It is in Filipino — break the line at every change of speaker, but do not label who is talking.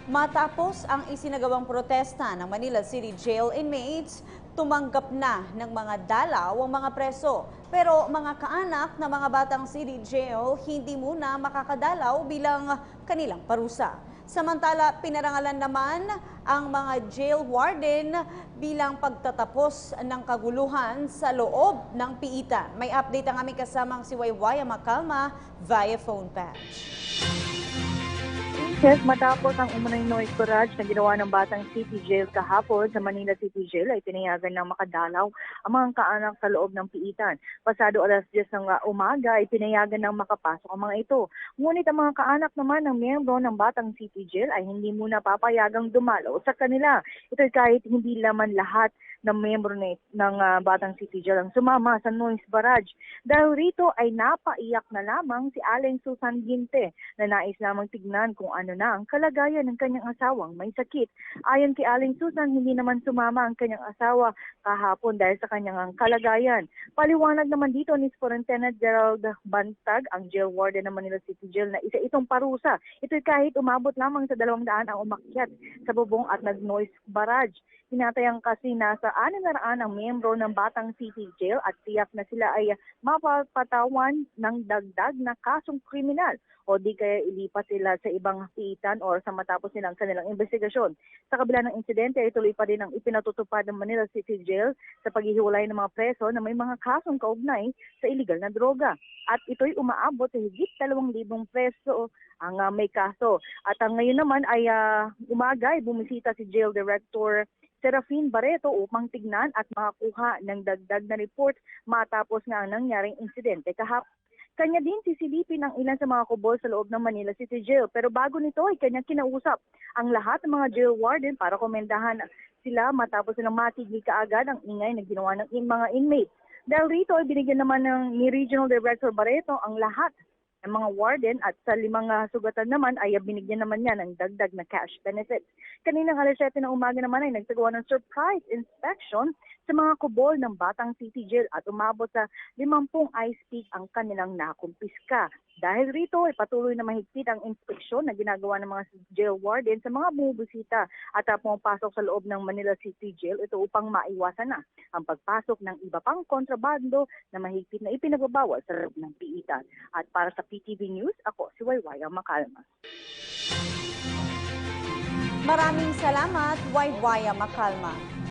Matapos ang isinagawang protesta ng Manila City Jail inmates, tumanggap na ng mga dalaw ang mga preso. Pero mga kaanak ng mga batang City Jail hindi muna makakadalaw bilang kanilang parusa. Samantala, pinarangalan naman ang mga jail warden bilang pagtatapos ng kaguluhan sa loob ng piitan. May update ang aming kasamang si Waywaya Macalma via phone patch.
Yes, matapos ang umunay noise barrage na ginawa ng Batang City Jail kahapon sa Manila City Jail ay tinayagan ng makadalaw ang mga kaanak sa loob ng piitan. Pasado alas 10 ng umaga ay tinayagan ng makapasok ang mga ito. Ngunit ang mga kaanak naman ng miyembro ng Batang City Jail ay hindi muna papayagang dumalaw sa kanila. Ito kahit hindi laman lahat ng miyembro ng Batang City Jail ang sumama sa noise barrage. Dahil rito ay napaiyak na lamang si Aling Susan Ginte na nais lamang tignan kung ano na ang kalagayan ng kanyang asawang may sakit. Ayon kay Aling Susan, hindi naman sumama ang kanyang asawa kahapon dahil sa kanyang kalagayan. Paliwanag naman dito ni Superintendent Gerald Bantag, ang jail warden ng Manila City Jail, na isa itong parusa. Ito'y kahit umabot lamang sa 200 ang umakyat sa bubong at nag-noise barrage. Tinatayang kasi nasa 600 ang miyembro ng Batang City Jail at tiyak na sila ay mapapatawan ng dagdag na kasong kriminal o di kaya ilipat sila sa ibang piitan o sa matapos nilang kanilang investigasyon. Sa kabila ng insidente ay tuloy pa rin ang ipinatutupad ng Manila City Jail sa paghihiwalay ng mga preso na may mga kasong kaugnay sa iligal na droga. At ito'y umaabot sa higit 2,000 preso ang may kaso. At ngayon naman ay umaga ay bumisita si Jail Director Serafin Barreto upang tignan at makakuha ng dagdag na report matapos nga ang nangyaring insidente kahapon. Kanya din sisilipin ang ilan sa mga kubol sa loob ng Manila City Jail. Pero bago nito ay kanyang kinausap ang lahat ng mga jail warden para komendahan sila matapos silang matigil kaagad ang ingay na ginawa ng mga inmates. Dahil rito ay binigyan naman ni Regional Director Barreto ang lahat ng mga warden at sa 5 sugatan naman ay binigyan naman niya ng dagdag na cash benefits. Kaninang alas 7 ng umaga naman ay nagsagawa ng surprise inspection sa mga kubol ng Batang City Jail at umabot sa 50 ice pick ang kanilang nakumpiska. Dahil rito ay patuloy na mahigpit ang inspeksyon na ginagawa ng mga jail warden sa mga bumibisita at pumapasok sa loob ng Manila City Jail, ito upang maiwasan na ang pagpasok ng iba pang kontrabando na mahigpit na ipinagbabawal sa loob ng piitan. At para sa PTV News, ako si Waywaya Macalma.
Maraming salamat, Waywaya Macalma.